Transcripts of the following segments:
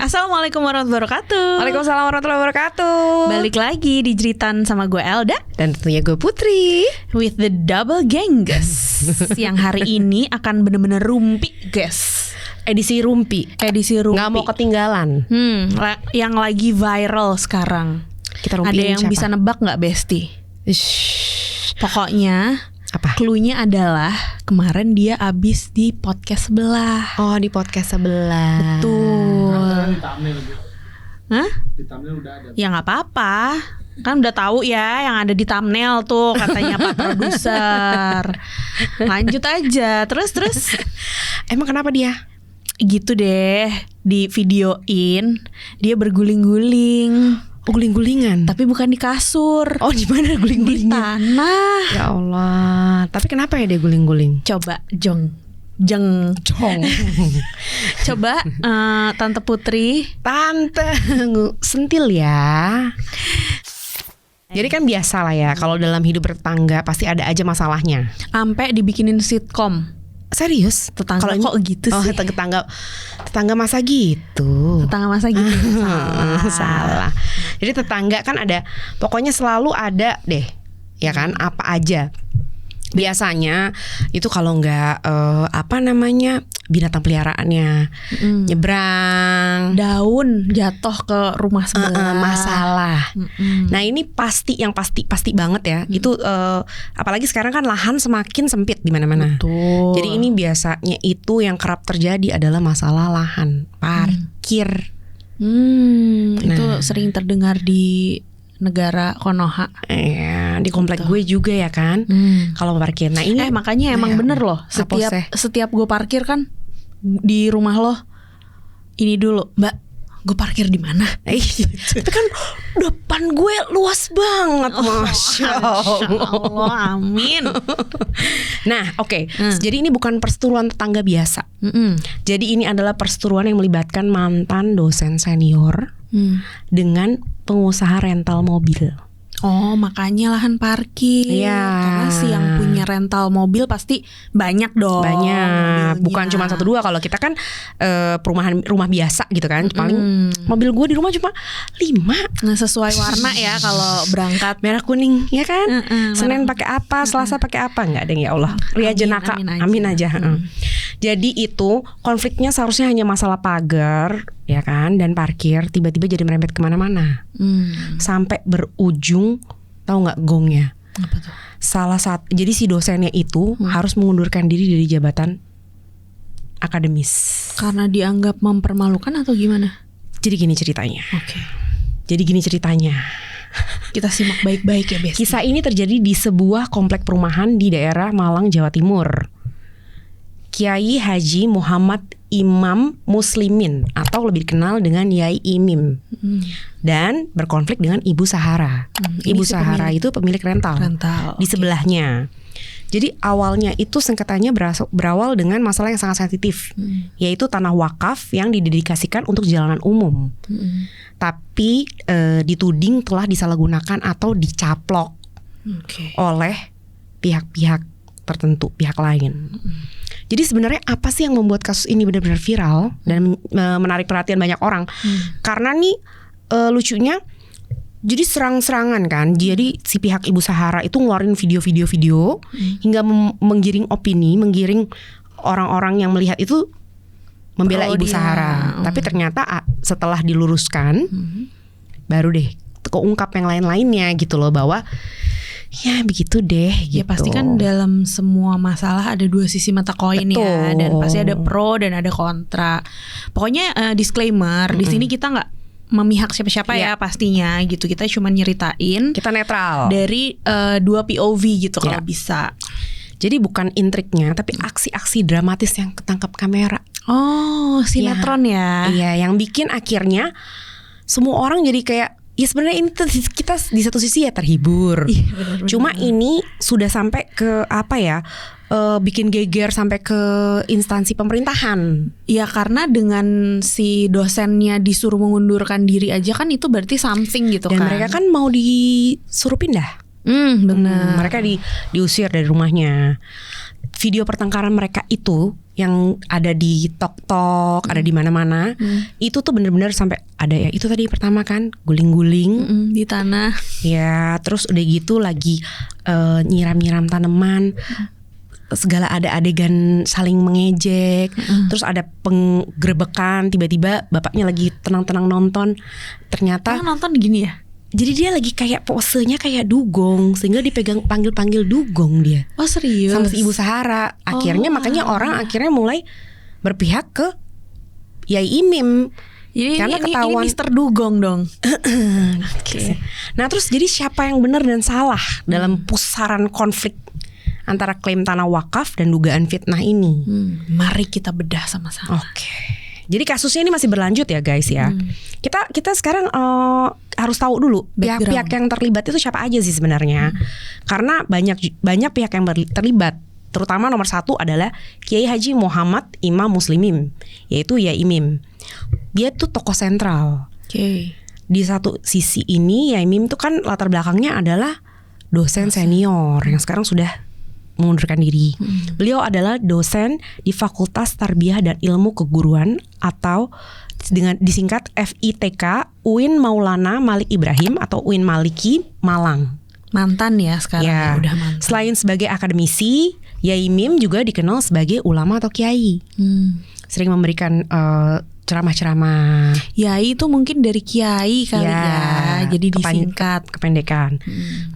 Assalamualaikum warahmatullahi wabarakatuh. Waalaikumsalam warahmatullahi wabarakatuh. Balik lagi di Jeritan sama gue Elda Dan tentunya gue Putri with the double gang guys. Yang hari ini akan bener-bener rumpi guys. Edisi rumpi. Gak mau ketinggalan. Yang lagi viral sekarang. Kita rumpiin ada yang siapa? bisa nebak gak Besti? Pokoknya apa? Cluenya adalah kemarin dia abis di podcast sebelah. Oh, di podcast sebelah. Betul. Di thumbnail gitu. Hah? Di thumbnail udah ada. Ya nggak apa-apa, kan udah tahu ya yang ada di thumbnail tuh katanya Pak Produser. Lanjut aja, terus. Emang kenapa dia? Gitu deh, di videoin dia berguling-guling. Oh, guling-gulingan. Tapi bukan di kasur. Oh, di mana Di guling-gulingnya? tanah. Ya Allah. Tapi kenapa ya dia guling-guling? Coba Jong. Coba Tante Putri. Tante sentil ya. Jadi kan biasa lah ya, kalau dalam hidup bertetangga pasti ada aja masalahnya. Sampai dibikinin sitkom. Serius? Tetangga Kalau kok gitu Oh, sih? tetangga masa gitu. Tetangga masa gitu. Salah. Jadi tetangga kan ada, pokoknya selalu ada deh, ya kan? Apa aja. Biasanya itu kalau nggak binatang peliharaannya nyebrang, Daun jatuh ke rumah sebelah. masalah. Nah ini pasti banget ya. Itu apalagi sekarang kan lahan semakin sempit di mana-mana. Betul. Jadi ini biasanya itu yang kerap terjadi adalah masalah lahan parkir. Itu sering terdengar di negara Konoha. Di komplek gue juga ya kan. Kalau parkir. Nah ini Makanya emang bener loh. Setiap gue parkir kan di rumah lo, ini dulu, Mbak, gue parkir di mana? Tapi kan depan gue luas banget, Masya Allah, amin. Nah, oke. Jadi ini bukan perseteruan tetangga biasa. Jadi ini adalah perseteruan yang melibatkan mantan dosen senior dengan pengusaha rental mobil. Oh, makanya lahan parkir. Iya. Karena si yang punya rental mobil pasti banyak dong. Banyak, mobilnya. bukan cuma 1-2. Kalau kita kan rumah biasa gitu kan. Paling mobil gue di rumah cuma 5. Nah, sesuai warna ya kalau berangkat. Merah kuning ya kan. Senin pakai apa, Selasa pakai apa, nggak ada ya Allah. Ria jenaka, amin aja. Jadi itu konfliknya seharusnya hanya masalah pagar ya kan dan parkir, tiba-tiba jadi merembet kemana-mana. Sampai berujung, tahu nggak gongnya? Apa tuh? Jadi si dosennya itu harus mengundurkan diri dari jabatan akademis. Karena dianggap mempermalukan atau gimana? Jadi gini ceritanya. Oke. Kita simak baik-baik ya, Besti. Kisah ini terjadi di sebuah komplek perumahan di daerah Malang, Jawa Timur. Kiai Haji Muhammad Imam Muslimin atau lebih dikenal dengan Yai Imim dan berkonflik dengan Ibu Sahara. Ibu Sahara itu pemilik rental di sebelahnya. Jadi awalnya itu sengketanya berawal dengan masalah yang sangat sensitif, yaitu tanah wakaf yang didedikasikan untuk jalanan umum. Tapi dituding telah disalahgunakan atau dicaplok oleh pihak-pihak tertentu, pihak lain. Jadi sebenarnya apa sih yang membuat kasus ini benar-benar viral dan menarik perhatian banyak orang? Karena nih lucunya, jadi serang-serangan kan. Jadi si pihak Ibu Sahara itu ngeluarin video hingga menggiring opini, menggiring orang-orang yang melihat itu membela Ibu Sahara. Tapi ternyata setelah diluruskan, baru deh keungkap yang lain-lainnya gitu loh, bahwa ya begitu deh gitu. Ya pasti kan dalam semua masalah ada dua sisi mata koin ya, dan pasti ada pro dan ada kontra. Pokoknya disclaimer, di sini kita nggak memihak siapa-siapa ya pastinya gitu. Kita cuma nyeritain, kita netral dari dua POV gitu kalau bisa. Jadi bukan intriknya, tapi aksi-aksi dramatis yang ketangkap kamera. Oh, sinetron ya. Iya, yang bikin akhirnya semua orang jadi kayak, ya sebenarnya ini kita di satu sisi ya terhibur. Bener. Cuma ini sudah sampai ke bikin geger sampai ke instansi pemerintahan. Ya karena dengan si dosennya disuruh mengundurkan diri aja kan itu berarti something gitu. Dan kan. mereka kan mau disuruh pindah. Benar. Mereka diusir dari rumahnya. Video pertengkaran mereka itu yang ada di TokTok, ada di mana-mana. Itu tuh bener-bener sampai ada ya itu tadi pertama kan guling-guling Di tanah. ya, terus udah gitu lagi nyiram-nyiram tanaman. Segala ada adegan saling mengejek, terus ada penggerebekan, tiba-tiba bapaknya lagi tenang-tenang nonton, ternyata Kamu nonton gini ya? jadi dia lagi kayak posenya kayak dugong, sehingga dipegang panggil-panggil dugong dia Oh serius? sama si Ibu Sahara. Akhirnya makanya orang akhirnya mulai berpihak ke Yai Imim. Jadi Karena ini ketahuan- Mister Dugong dong. Oke. Nah terus jadi siapa yang benar dan salah dalam pusaran konflik antara klaim tanah wakaf dan dugaan fitnah ini? Mari kita bedah sama-sama. Oke. Jadi kasusnya ini masih berlanjut ya guys ya. Kita sekarang harus tahu dulu pihak-pihak yang terlibat itu siapa aja sih sebenarnya. Karena banyak pihak yang terlibat. Terutama nomor 1 adalah Kiai Haji Muhammad Imam Muslimin, yaitu Yai Imim. Dia tuh tokoh sentral. Oke. Di satu sisi ini Yai Imim tuh kan latar belakangnya adalah dosen senior yang sekarang sudah mengundurkan diri. Beliau adalah dosen di Fakultas Tarbiyah dan Ilmu Keguruan atau dengan disingkat FITK UIN Maulana Malik Ibrahim atau UIN Maliki Malang. Mantan ya sekarang ya, udah mantan. Selain sebagai akademisi, Yai Imim juga dikenal sebagai ulama atau kiai. Sering memberikan ceramah-ceramah. Yai itu mungkin dari kiai kali ya. Jadi disingkat. Kependekan.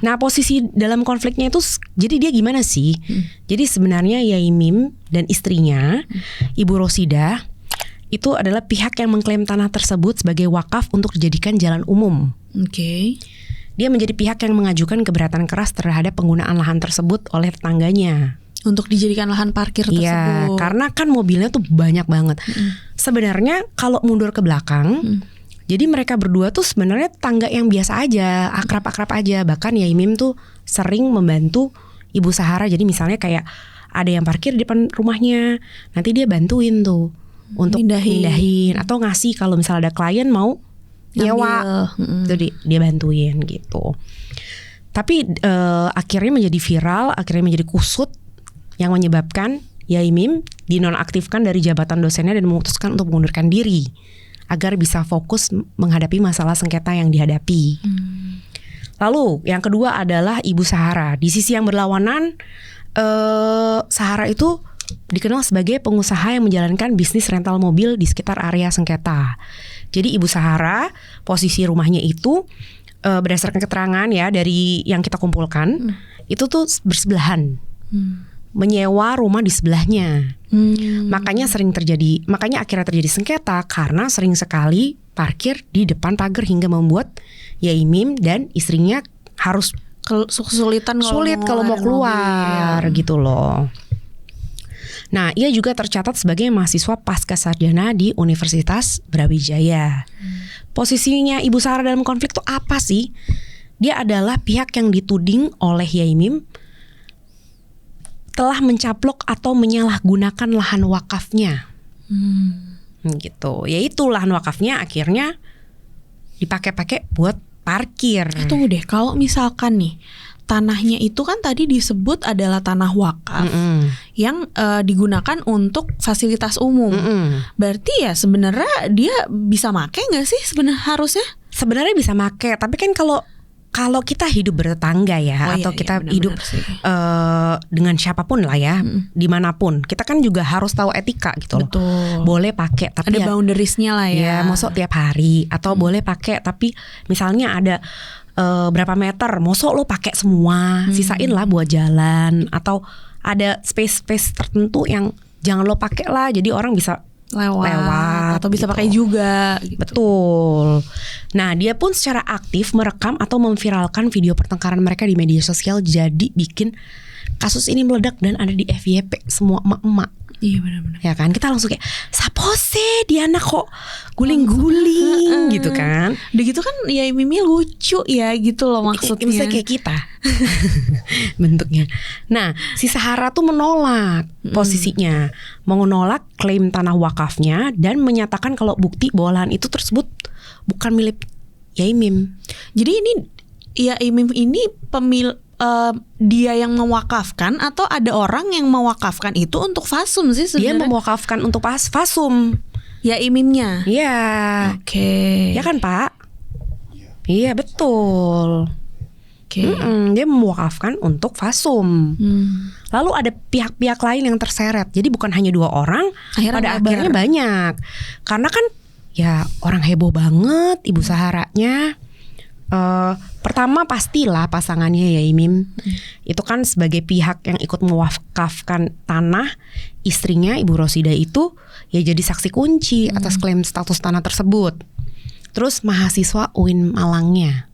Nah posisi dalam konfliknya itu jadi dia gimana sih? Jadi sebenarnya Yai Imim dan istrinya Ibu Rosidah itu adalah pihak yang mengklaim tanah tersebut sebagai wakaf untuk dijadikan jalan umum. Oke. Dia menjadi pihak yang mengajukan keberatan keras terhadap penggunaan lahan tersebut oleh tetangganya. Untuk dijadikan lahan parkir tersebut. Iya, karena kan mobilnya tuh banyak banget. Sebenarnya kalau mundur ke belakang, jadi mereka berdua tuh sebenarnya tetangga yang biasa aja, akrab-akrab aja. Bahkan Yai Imim tuh sering membantu Ibu Sahara. Jadi misalnya kayak ada yang parkir di depan rumahnya, nanti dia bantuin tuh untuk mindahin atau ngasih kalau misalnya ada klien mau nyewa, itu dia bantuin gitu. Tapi akhirnya menjadi viral, akhirnya menjadi kusut yang menyebabkan Yai Imim dinonaktifkan dari jabatan dosennya dan memutuskan untuk mengundurkan diri agar bisa fokus menghadapi masalah sengketa yang dihadapi. Lalu yang kedua adalah Ibu Sahara. Di sisi yang berlawanan, Sahara itu dikenal sebagai pengusaha yang menjalankan bisnis rental mobil di sekitar area sengketa. Jadi Ibu Sahara posisi rumahnya itu berdasarkan keterangan ya dari yang kita kumpulkan itu tuh bersebelahan. Menyewa rumah di sebelahnya. Makanya akhirnya terjadi sengketa karena sering sekali parkir di depan pagar hingga membuat Yai Imim dan istrinya harus kesulitan kalau mau keluar gitu loh. Nah, ia juga tercatat sebagai mahasiswa pasca sarjana di Universitas Brawijaya. Posisinya Ibu Sahara dalam konflik itu apa sih? Dia adalah pihak yang dituding oleh Yai Imim telah mencaplok atau menyalahgunakan lahan wakafnya. Gitu. Yaitu lahan wakafnya akhirnya dipakai-pakai buat parkir. Tunggu deh, kalau misalkan nih tanahnya itu kan tadi disebut adalah tanah wakaf yang digunakan untuk fasilitas umum. Berarti ya sebenarnya dia bisa make nggak sih sebenarnya harusnya? Sebenarnya bisa make, tapi kan kalau kita hidup bertetangga ya, atau kita hidup dengan siapapun lah ya, dimanapun, kita kan juga harus tahu etika gitu loh. Betul. Boleh pakai, tapi ada boundariesnya lah ya. Ya, mosok tiap hari atau boleh pakai, tapi misalnya ada berapa meter, mosok lo pakai semua, sisain lah buat jalan, atau ada space tertentu yang jangan lo pakai lah, jadi orang bisa lewat atau bisa gitu. pakai juga gitu. Betul. Nah, dia pun secara aktif merekam atau memviralkan video pertengkaran mereka di media sosial, jadi bikin kasus ini meledak dan ada di FYP semua emak-emak. Iya benar-benar. Ya kan, kita langsung kayak sapose Diana kok guling-guling gitu kan. Udah gitu kan ya Mimi lucu ya gitu loh maksudnya. Bisa kayak kita bentuknya. Nah, si Sahara tuh menolak posisinya, menolak klaim tanah wakafnya dan menyatakan kalau bukti bahwa lahan itu tersebut bukan milik Yai Imim. Jadi ini ya Imim ini dia yang mewakafkan atau ada orang yang mewakafkan itu untuk fasum sih Dia sebenarnya? mewakafkan untuk fasum. Ya imimnya. Iya. Oke. Ya kan Pak? Iya betul. Oke. Dia mewakafkan untuk fasum. Hmm. Lalu ada pihak-pihak lain yang terseret. Jadi bukan hanya 2 orang, Akhirnya pada lebar. akhirnya banyak. Karena kan ya orang heboh banget Ibu Saharanya. Pertama pastilah pasangannya ya Imim. Itu kan sebagai pihak yang ikut mewakafkan tanah, istrinya Ibu Rosidah itu ya jadi saksi kunci atas klaim status tanah tersebut. Terus mahasiswa UIN Malangnya.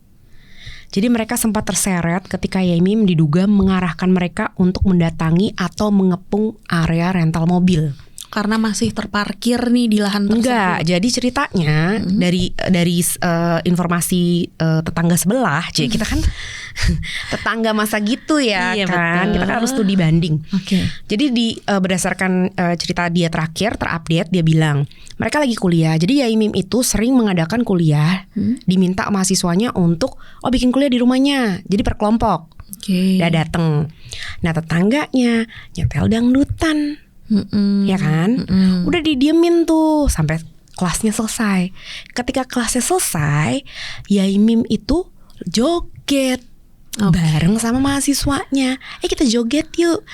Jadi mereka sempat terseret ketika Yaimim diduga mengarahkan mereka untuk mendatangi atau mengepung area rental mobil. Karena masih terparkir nih di lahan tersebut. Enggak, jadi ceritanya dari informasi tetangga sebelah, jadi kita kan tetangga masa gitu ya Iya, kan, betul. kita kan harus studi banding. Oke. Jadi berdasarkan cerita dia terakhir terupdate, dia bilang mereka lagi kuliah. Jadi Yaimim itu sering mengadakan kuliah, diminta mahasiswanya untuk bikin kuliah di rumahnya, jadi per kelompok. Oke. Udah dateng. Nah tetangganya nyetel dangdutan. Ya kan, udah didiemin tuh sampai kelasnya selesai. Ketika kelasnya selesai, Yaimim itu joget bareng sama mahasiswanya. Kita joget yuk.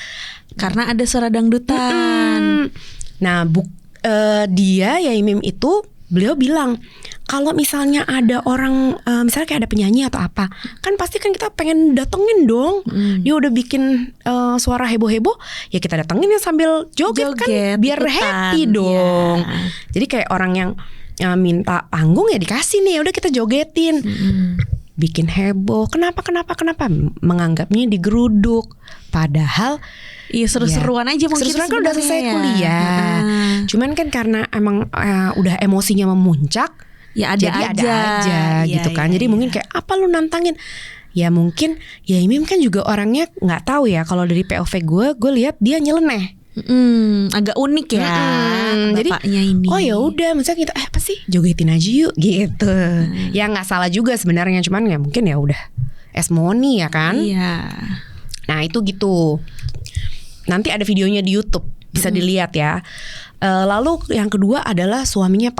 Karena ada suara dangdutan. Nah, dia Yaimim itu beliau bilang kalau misalnya ada orang misalnya kayak ada penyanyi atau apa, kan pasti kan kita pengen datengin dong. Dia udah bikin suara heboh-heboh, ya kita datengin ya sambil joget kan biar ikutan, happy dong. ya. Jadi kayak orang yang minta panggung ya dikasih nih, ya udah kita jogetin. Bikin heboh. Kenapa? Menganggapnya digeruduk. Padahal Iya seru-seruan aja mungkin. seru-seruan kan udah selesai sebenarnya ya. kuliah. Cuman kan karena emang udah emosinya memuncak, Ya ada jadi aja. ada aja Iya, gitu kan. iya, Jadi iya. mungkin kayak apa lu nantangin? Ya mungkin Yaimim kan juga orangnya nggak tahu ya. Kalau dari POV gue lihat dia nyeleneh. Agak unik ya. Jadi Bapaknya ini. oh ya udah, misalnya kita apa sih jogetin aja yuk gitu. Ya nggak salah juga sebenarnya, cuman ya mungkin ya udah esmoni ya kan. Iya. Nah itu gitu. Nanti ada videonya di YouTube, bisa dilihat ya. Lalu yang kedua adalah suaminya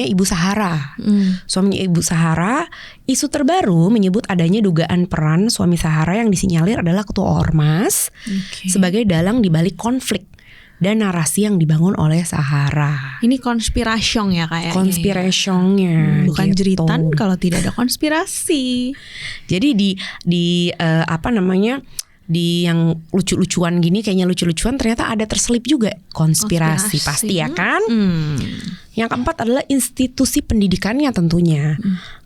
Ibu Sahara. Suaminya Ibu Sahara, isu terbaru menyebut adanya dugaan peran suami Sahara yang disinyalir adalah ketua Ormas sebagai dalang di balik konflik dan narasi yang dibangun oleh Sahara. Ini konspirasyong ya kayaknya. Konspirasyongnya Bukan gitu. jeritan kalau tidak ada konspirasi. Jadi di apa namanya, di yang lucu-lucuan gini, kayaknya lucu-lucuan, ternyata ada terselip juga konspirasi. Pasti ya kan. Yang keempat adalah institusi pendidikannya tentunya.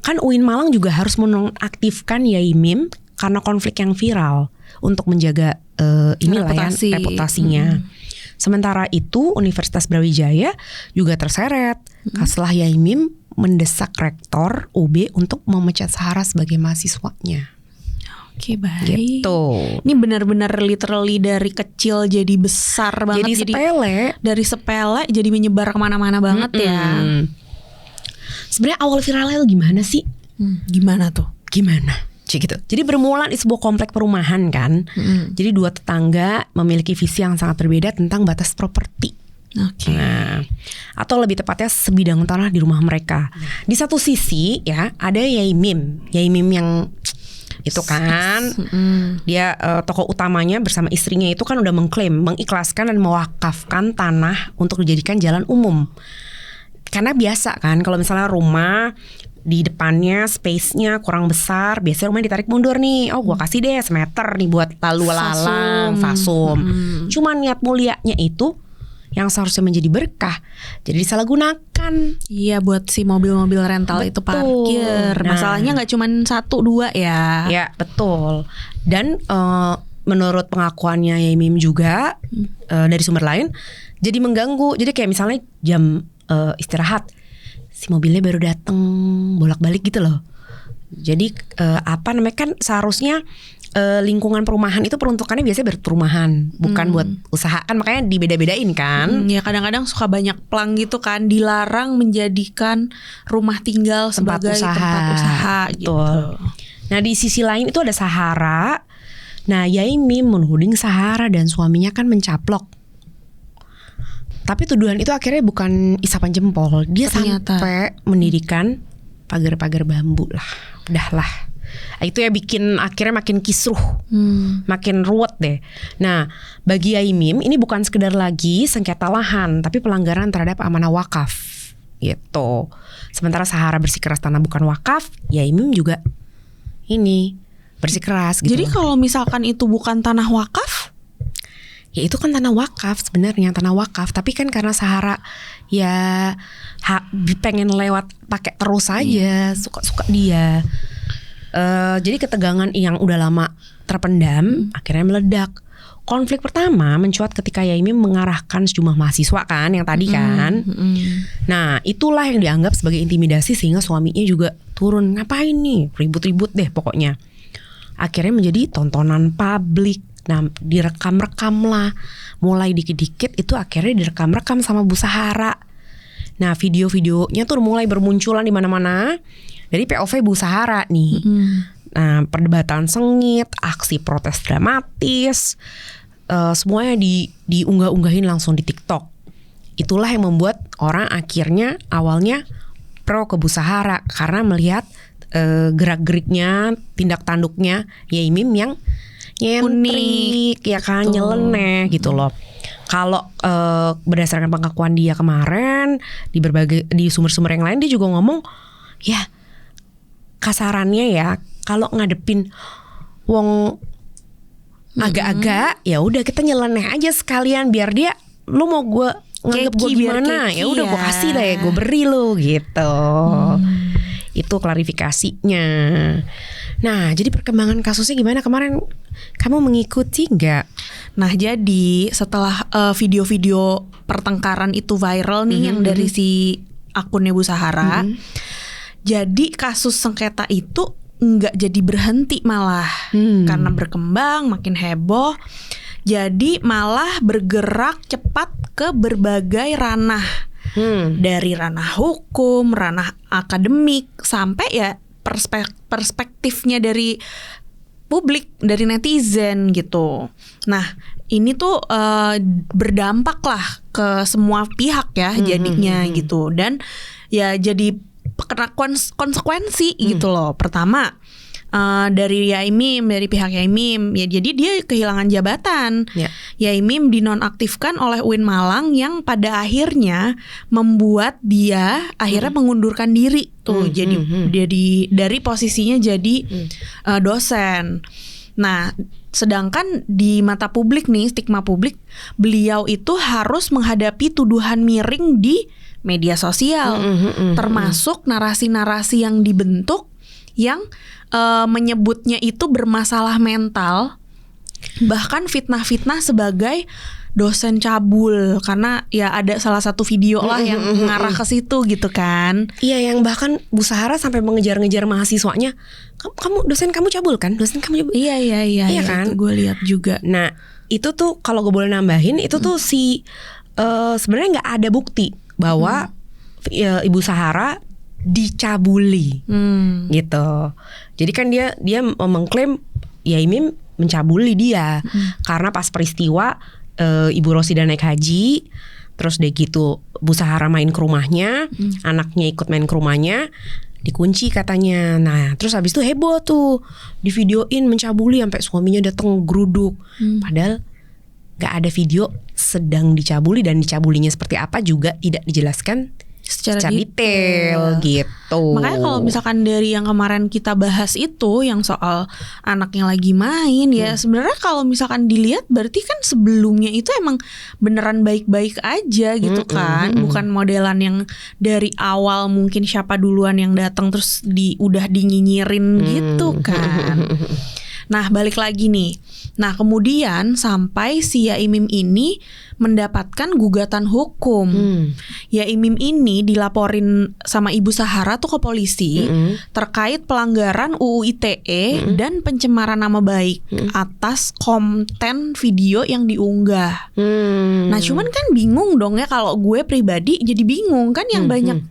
Kan UIN Malang juga harus menonaktifkan Yaimim karena konflik yang viral untuk menjaga reputasinya. Sementara itu Universitas Brawijaya juga terseret setelah Yaimim mendesak rektor UB untuk memecat Sahara sebagai mahasiswanya. Oke, baik. Gitu. Ini benar-benar literally dari kecil jadi besar banget. Jadi sepele. Dari sepele jadi menyebar kemana-mana banget ya. Sebenarnya awal viralnya gimana sih? Gimana tuh? Gimana? Gitu. Jadi bermula di sebuah komplek perumahan kan. Jadi 2 tetangga memiliki visi yang sangat berbeda tentang batas properti. Oke. Nah, atau lebih tepatnya sebidang tanah di rumah mereka. Di satu sisi ya ada Yaimim yang itu kan dia tokoh utamanya bersama istrinya itu kan udah mengikhlaskan dan mewakafkan tanah untuk dijadikan jalan umum. Karena biasa kan kalau misalnya rumah di depannya space-nya kurang besar, biasanya rumah ditarik mundur nih. Oh, gua kasih deh semeter nih buat lalu lalang, fasum. Cuman niat mulianya itu yang seharusnya menjadi berkah jadi disalahgunakan. Iya, buat si mobil-mobil rental itu parkir. Nah. Masalahnya nggak cuma 1-2 ya. Ya betul. Dan menurut pengakuannya Yaimim juga dari sumber lain, jadi mengganggu. Jadi kayak misalnya jam istirahat, si mobilnya baru dateng bolak-balik gitu loh. Jadi apa namanya, kan seharusnya lingkungan perumahan itu peruntukannya biasanya buat perumahan, bukan buat usaha kan, makanya dibeda-bedain kan. Ya kadang-kadang suka banyak plang gitu kan, dilarang menjadikan rumah tinggal Tempat sebagai usaha. tempat usaha gitu. Betul. Nah di sisi lain itu ada Sahara. Nah Yai Mim menuding Sahara dan suaminya kan mencaplok. Tapi tuduhan itu akhirnya bukan isapan jempol. Dia Ternyata. sampai mendirikan pagar-pagar bambu lah. Udahlah. Itu ya bikin akhirnya makin kisruh, makin ruwet deh. Nah bagi Yai Mim ini bukan sekedar lagi sengketa lahan, tapi pelanggaran terhadap amanah wakaf gitu. Sementara Sahara bersikeras tanah bukan wakaf, Yai Mim juga ini bersikeras gitu. Jadi kalau misalkan itu bukan tanah wakaf, ya itu kan tanah wakaf sebenarnya, tanah wakaf. Tapi kan karena Sahara ya pengen lewat pakai terus aja, suka-suka dia. Jadi ketegangan yang udah lama terpendam akhirnya meledak. Konflik pertama mencuat ketika Yai Mim mengarahkan sejumlah mahasiswa kan yang tadi kan. Nah itulah yang dianggap sebagai intimidasi sehingga suaminya juga turun. Ngapain nih? Ribut-ribut deh pokoknya. Akhirnya menjadi tontonan publik. Nah direkam-rekam lah. Mulai dikit-dikit itu akhirnya direkam-rekam sama Bu Sahara. Nah video-videonya tuh mulai bermunculan di mana-mana dari POV Bu Sahara nih. Nah perdebatan sengit, aksi protes dramatis, semuanya diunggah-unggahin langsung di TikTok. Itulah yang membuat orang akhirnya awalnya pro ke Bu Sahara karena melihat gerak-geriknya, tindak tanduknya Yai Mim yang nyentrik, ya kan, nyeleneh gitu loh. Kalau berdasarkan pengakuan dia kemarin di sumber-sumber yang lain, dia juga ngomong ya kasarannya ya kalau ngadepin wong agak-agak ya udah kita nyeleneh aja sekalian biar dia lu mau gue nganggep gue gimana ya udah gue kasih deh, gue beri lu gitu. Itu klarifikasinya. Nah jadi perkembangan kasusnya gimana kemarin, kamu mengikuti nggak? nah jadi setelah video-video pertengkaran itu viral nih yang dari si akunnya Bu Sahara, jadi kasus sengketa itu nggak jadi berhenti malah karena berkembang makin heboh. Jadi malah bergerak cepat ke berbagai ranah, dari ranah hukum, ranah akademik, sampai ya perspektifnya dari publik, dari netizen gitu. Nah ini tuh berdampak lah ke semua pihak ya jadinya gitu, dan ya jadi kena konsekuensi gitu loh. Pertama dari Yai Mim, dari pihak Yai Mim ya, jadi dia kehilangan jabatan. Yai Mim dinonaktifkan oleh UIN Malang yang pada akhirnya membuat dia akhirnya mengundurkan diri tuh. Jadi dari posisinya jadi dosen. Nah sedangkan di mata publik nih, stigma publik, beliau itu harus menghadapi tuduhan miring di media sosial, termasuk narasi-narasi yang dibentuk yang menyebutnya itu bermasalah mental, bahkan fitnah-fitnah sebagai dosen cabul, karena ya ada salah satu video lah yang mengarah ke situ gitu kan. Iya, yang bahkan Bu Sahara sampai mengejar-ngejar mahasiswanya, kamu dosen kamu cabul kan, dosen kamu cabul. Iya kan, gue lihat juga. Nah itu tuh kalau gue boleh nambahin, itu tuh sebenarnya nggak ada bukti bahwa Ibu Sahara dicabuli gitu. Jadi kan dia mengklaim Yai Mim mencabuli dia karena pas peristiwa Ibu Rosida naik haji, terus deh gitu Bu Sahara main ke rumahnya, anaknya ikut main ke rumahnya, dikunci katanya. Nah terus habis itu heboh tuh, di videoin mencabuli sampai suaminya datang geruduk. Padahal gak ada video sedang dicabuli, dan dicabulinya seperti apa juga tidak dijelaskan secara detail gitu. Makanya kalau misalkan dari yang kemarin kita bahas itu, yang soal anaknya lagi main, ya sebenarnya kalau misalkan dilihat berarti kan sebelumnya itu emang beneran baik-baik aja gitu kan, bukan modelan yang dari awal mungkin siapa duluan yang datang terus udah dinyinyirin gitu kan. Nah balik lagi nih, nah kemudian sampai si Yai Mim ini mendapatkan gugatan hukum. Yai Mim ini dilaporin sama Ibu Sahara tuh ke polisi terkait pelanggaran UU ITE dan pencemaran nama baik atas konten video yang diunggah. Nah cuman kan bingung dong ya, kalau gue pribadi jadi bingung kan, yang banyak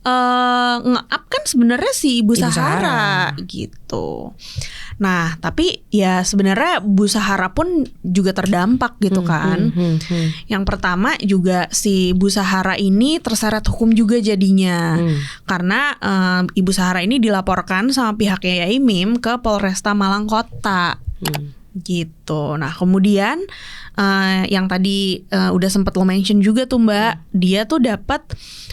nge-up kan sebenarnya si Ibu Ibu Sahara gitu. Nah, tapi ya sebenarnya Bu Sahara pun juga terdampak gitu kan. Yang pertama juga si Bu Sahara ini terseret hukum juga jadinya. Karena Ibu Sahara ini dilaporkan sama pihaknya Yai Mim ke Polresta Malang Kota. Gitu. Nah, kemudian yang tadi udah sempet lo mention juga tuh Mbak, dia tuh dapat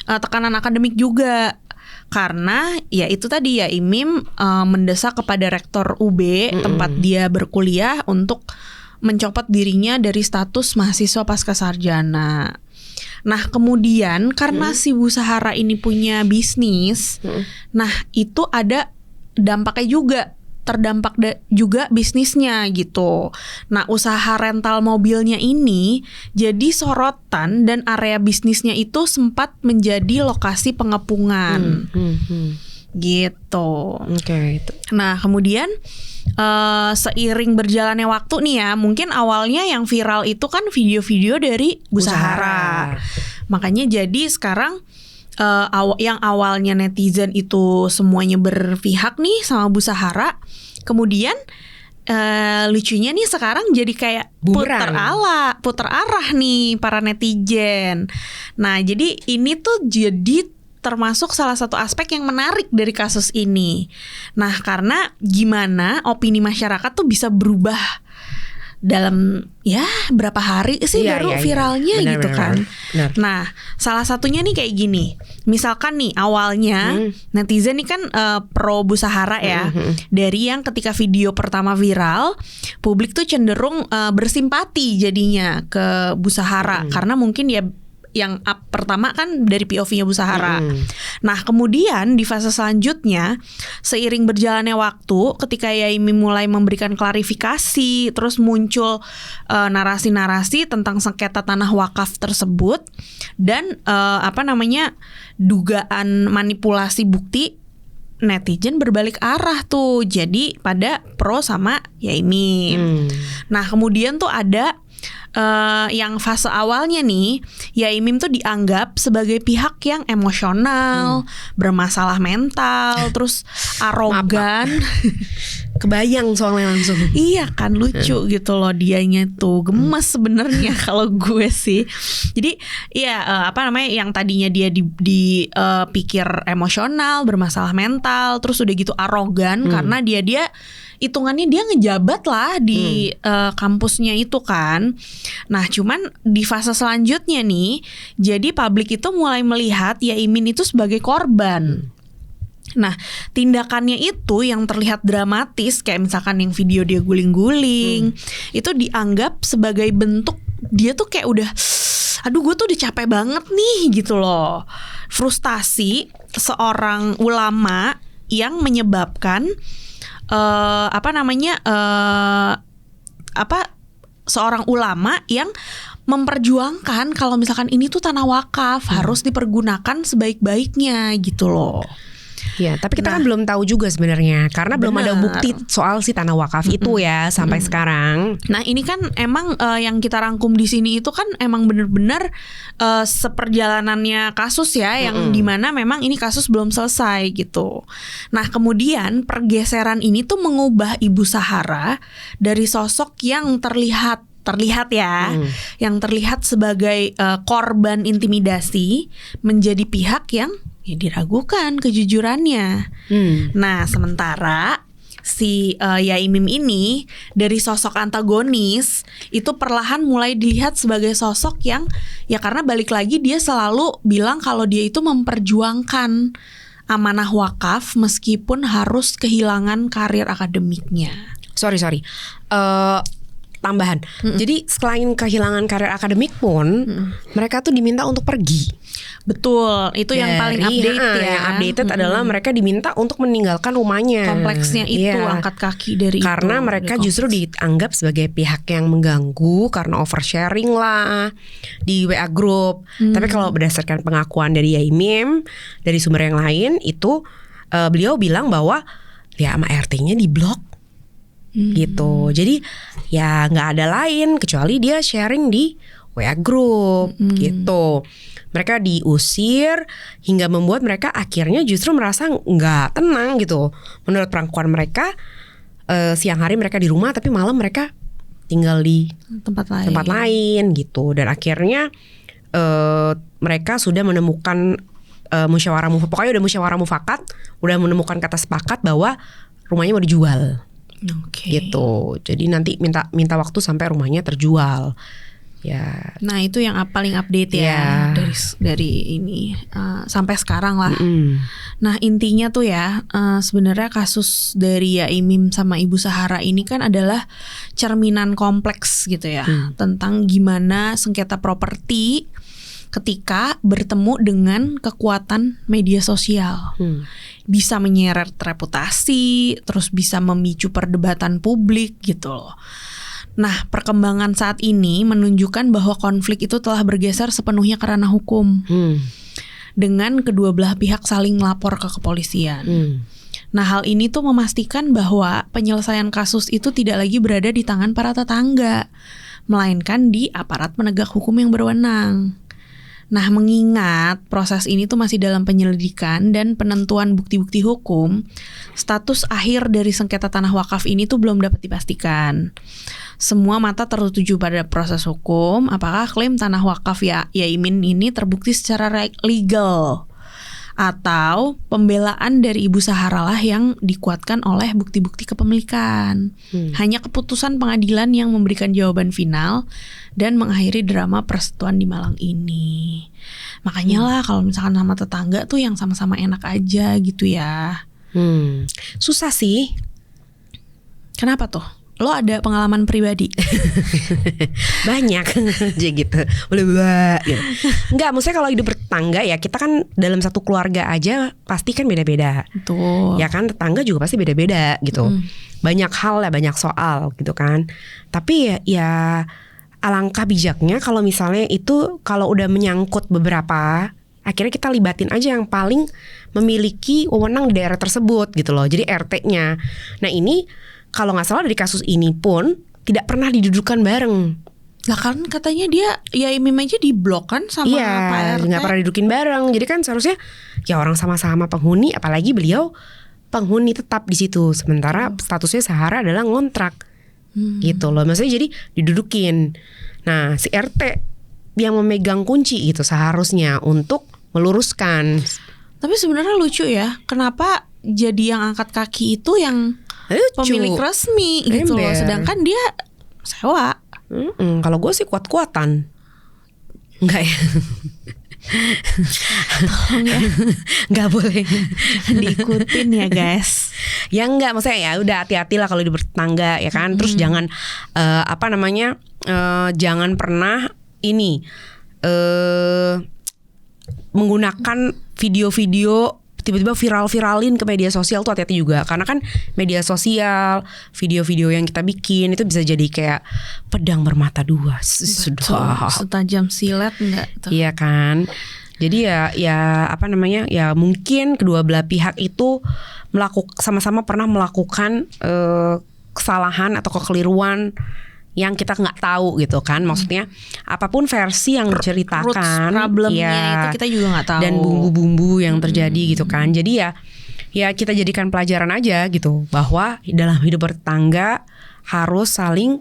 tekanan akademik juga. Karena ya itu tadi ya Imim mendesak kepada rektor UB tempat dia berkuliah untuk mencopot dirinya dari status mahasiswa pasca sarjana. Nah kemudian karena si Bu Sahara ini punya bisnis, nah itu ada dampaknya juga. Terdampak juga bisnisnya gitu. Nah usaha rental mobilnya ini jadi sorotan dan area bisnisnya itu sempat menjadi lokasi pengepungan gitu. Oke. Nah kemudian seiring berjalannya waktu nih ya, mungkin awalnya yang viral itu kan video-video dari Bu Sahara. Makanya jadi sekarang yang awalnya netizen itu semuanya berpihak nih sama Bu Sahara, kemudian lucunya nih sekarang jadi kayak puter arah nih para netizen. Nah jadi ini tuh jadi termasuk salah satu aspek yang menarik dari kasus ini. Nah karena gimana opini masyarakat tuh bisa berubah dalam ya berapa hari sih baru viralnya benar, gitu kan. Benar. Nah salah satunya nih kayak gini. Misalkan nih awalnya netizen nih kan pro Bu Sahara ya. Dari yang ketika video pertama viral, publik tuh cenderung bersimpati jadinya ke Bu Sahara. Karena mungkin ya yang up pertama kan dari POV-nya Bu Sahara. Nah kemudian di fase selanjutnya, seiring berjalannya waktu, ketika Yai Mim mulai memberikan klarifikasi, terus muncul narasi-narasi tentang sengketa tanah wakaf tersebut dan dugaan manipulasi bukti, netizen berbalik arah tuh, jadi pada pro sama Yai Mim. Nah kemudian tuh ada yang fase awalnya nih, Yai Mim tuh dianggap sebagai pihak yang emosional, bermasalah mental, terus arogan. Kebayang soalnya langsung. Iya kan, lucu gitu loh dianya tuh, gemes sebenarnya kalau gue sih. Jadi ya yang tadinya dia dipikir emosional, bermasalah mental, terus udah gitu arogan karena dia hitungannya dia ngejabat lah di kampusnya itu kan. Nah cuman di fase selanjutnya nih, jadi publik itu mulai melihat Yai Mim itu sebagai korban. Nah tindakannya itu yang terlihat dramatis, kayak misalkan yang video dia guling-guling, itu dianggap sebagai bentuk dia tuh kayak udah, aduh gue tuh udah capek banget nih gitu loh. Frustasi seorang ulama yang menyebabkan seorang ulama yang memperjuangkan kalau misalkan ini tuh tanah wakaf harus dipergunakan sebaik-baiknya gitu loh. Ya, tapi kita kan belum tahu juga sebenarnya karena belum ada bukti soal si tanah wakaf itu ya sampai sekarang. Nah, ini kan emang yang kita rangkum di sini itu kan emang bener-bener seperjalanannya kasus ya, yang dimana memang ini kasus belum selesai gitu. Nah, kemudian pergeseran ini tuh mengubah Ibu Sahara dari sosok yang terlihat ya, yang terlihat sebagai korban intimidasi menjadi pihak yang ya diragukan kejujurannya. Nah sementara si Yai Mim ini dari sosok antagonis itu perlahan mulai dilihat sebagai sosok yang ya karena balik lagi dia selalu bilang kalau dia itu memperjuangkan amanah wakaf meskipun harus kehilangan karir akademiknya. Sorry. Tambahan. Jadi selain kehilangan karir akademik pun mereka tuh diminta untuk pergi. Betul, itu yang paling update ya. Yang updated adalah mereka diminta untuk meninggalkan rumahnya. Kompleksnya itu angkat kaki dari karena itu, mereka justru dianggap sebagai pihak yang mengganggu karena oversharing lah di WA group. Tapi kalau berdasarkan pengakuan dari Yai Mim, dari sumber yang lain itu beliau bilang bahwa ya sama RT-nya diblok. Gitu. Jadi ya nggak ada lain kecuali dia sharing di WA group gitu. Mereka diusir hingga membuat mereka akhirnya justru merasa nggak tenang gitu. Menurut pengakuan mereka, siang hari mereka di rumah tapi malam mereka tinggal di tempat lain gitu. Dan akhirnya mereka sudah menemukan musyawarah mufakat, udah menemukan kata sepakat bahwa rumahnya mau dijual. Gitu. Jadi nanti minta waktu sampai rumahnya terjual. Ya. Nah itu yang paling update ya dari ini sampai sekarang lah. Nah intinya tuh ya sebenarnya kasus dari Yaimim sama Ibu Sahara ini kan adalah cerminan kompleks gitu ya tentang gimana sengketa properti ketika bertemu dengan kekuatan media sosial. Bisa menyeret reputasi, terus bisa memicu perdebatan publik gitu loh. Nah, perkembangan saat ini menunjukkan bahwa konflik itu telah bergeser sepenuhnya ke ranah hukum. Dengan kedua belah pihak saling melapor ke kepolisian. Nah, hal ini tuh memastikan bahwa penyelesaian kasus itu tidak lagi berada di tangan para tetangga, melainkan di aparat penegak hukum yang berwenang. Nah, mengingat proses ini tuh masih dalam penyelidikan dan penentuan bukti-bukti hukum, status akhir dari sengketa tanah wakaf ini tuh belum dapat dipastikan. Semua mata tertuju pada proses hukum, apakah klaim tanah wakaf Yaimin ini terbukti secara legal atau pembelaan dari Ibu Sahara lah yang dikuatkan oleh bukti-bukti kepemilikan. Hanya keputusan pengadilan yang memberikan jawaban final dan mengakhiri drama persetujuan di Malang ini. Makanya lah kalau misalkan sama tetangga tuh yang sama-sama enak aja gitu ya. Susah sih. Kenapa tuh? Lo ada pengalaman pribadi? Banyak aja gitu. Boleh gitu. Enggak, maksudnya kalau hidup bertetangga ya kita kan dalam satu keluarga aja pasti kan beda-beda. Betul. Ya kan tetangga juga pasti beda-beda gitu. Banyak hal ya, banyak soal gitu kan. Tapi ya alangkah bijaknya kalau misalnya itu kalau udah menyangkut beberapa, akhirnya kita libatin aja yang paling memiliki wewenang di daerah tersebut gitu loh. Jadi RT-nya. Nah ini kalau nggak salah dari kasus ini pun tidak pernah didudukan bareng. Lah kan katanya dia Yaimim aja diblok kan sama Pak RT. Nggak pernah didudukin bareng. Jadi kan seharusnya ya orang sama-sama penghuni, apalagi beliau penghuni tetap di situ. Sementara statusnya Sahara adalah ngontrak. Gitu loh. Maksudnya jadi didudukin. Nah si RT yang memegang kunci gitu seharusnya untuk meluruskan. Tapi sebenarnya lucu ya, kenapa jadi yang angkat kaki itu yang pemilik resmi gitu loh, sedangkan dia sewa. Kalau gue sih kuat-kuatan. Enggak ya. Tolong ya, nggak boleh diikutin ya guys. Ya enggak, maksudnya ya udah hati-hati lah kalau di bertetangga ya kan. Terus jangan jangan pernah ini menggunakan video-video tiba-tiba viral-viralin ke media sosial tuh hati-hati juga. Karena kan media sosial, video-video yang kita bikin itu bisa jadi kayak pedang bermata dua. Sudah setajam silet enggak tuh. Iya kan. Jadi ya mungkin kedua belah pihak itu sama-sama pernah melakukan kesalahan atau kekeliruan yang kita nggak tahu gitu kan. Maksudnya apapun versi yang diceritakan, problemnya itu kita juga nggak tahu, dan bumbu-bumbu yang terjadi gitu kan. Jadi ya kita jadikan pelajaran aja gitu, bahwa dalam hidup bertetangga harus saling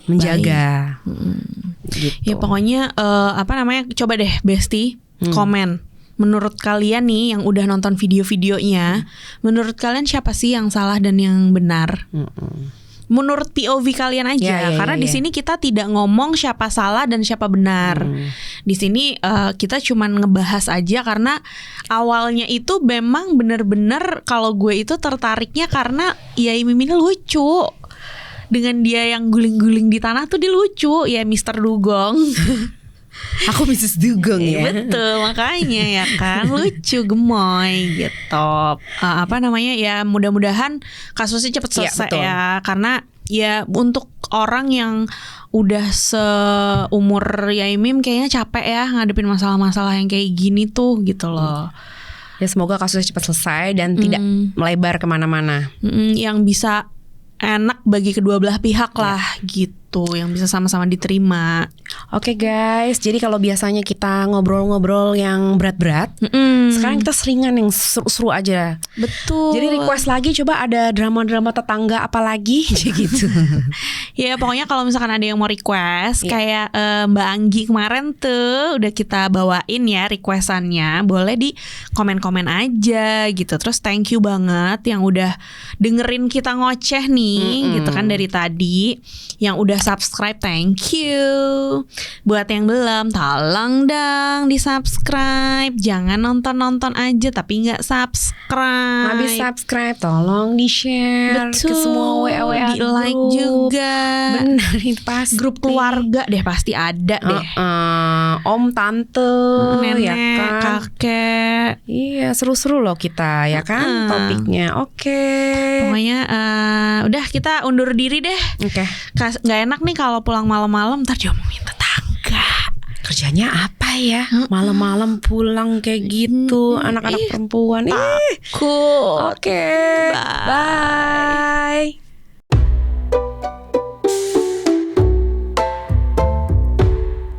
menjaga. Gitu. Ya pokoknya coba deh Besti komen. Menurut kalian nih yang udah nonton video-videonya, menurut kalian siapa sih yang salah dan yang benar? Menurut POV kalian aja, karena di sini kita tidak ngomong siapa salah dan siapa benar. Di sini kita cuman ngebahas aja karena awalnya itu memang bener-bener kalau gue itu tertariknya karena Yaimim ini lucu. Dengan dia yang guling-guling di tanah tuh dia lucu, ya Mr. Dugong. Aku Mrs. Dugong ya. Betul, makanya ya kan lucu, gemoy gitu. Ya mudah-mudahan kasusnya cepat selesai ya, karena ya untuk orang yang udah seumur Yaimim kayaknya capek ya ngadepin masalah-masalah yang kayak gini tuh gitu loh. Ya semoga kasusnya cepat selesai dan tidak melebar kemana-mana. Yang bisa enak bagi kedua belah pihak lah gitu. gitu yang bisa sama-sama diterima. Oke guys, jadi kalau biasanya kita ngobrol-ngobrol yang berat-berat, sekarang kita seringan yang seru-seru aja. Betul. Jadi request lagi, coba ada drama-drama tetangga apa lagi gitu. Ya pokoknya kalau misalkan ada yang mau request kayak Mbak Anggi kemarin tuh udah kita bawain ya requestannya, boleh di komen-komen aja gitu. Terus thank you banget yang udah dengerin kita ngoceh nih gitu kan dari tadi. Yang udah subscribe thank you. Buat yang belum tolong dong di subscribe. Jangan nonton-nonton aja tapi gak subscribe. Habis subscribe tolong di share ke semua WA di like group. juga. Benar, itu pasti. Grup keluarga deh pasti ada deh. Om, tante, Nenek, ya kan? kakek. Iya, seru-seru loh kita ya kan topiknya. Oke. Pokoknya udah kita undur diri deh. Oke. Gak enak nih kalau pulang malam-malam ntar diomongin tetangga. Kerjanya apa ya? Malam-malam pulang kayak gitu, anak-anak perempuan. Takut. Oke. Bye.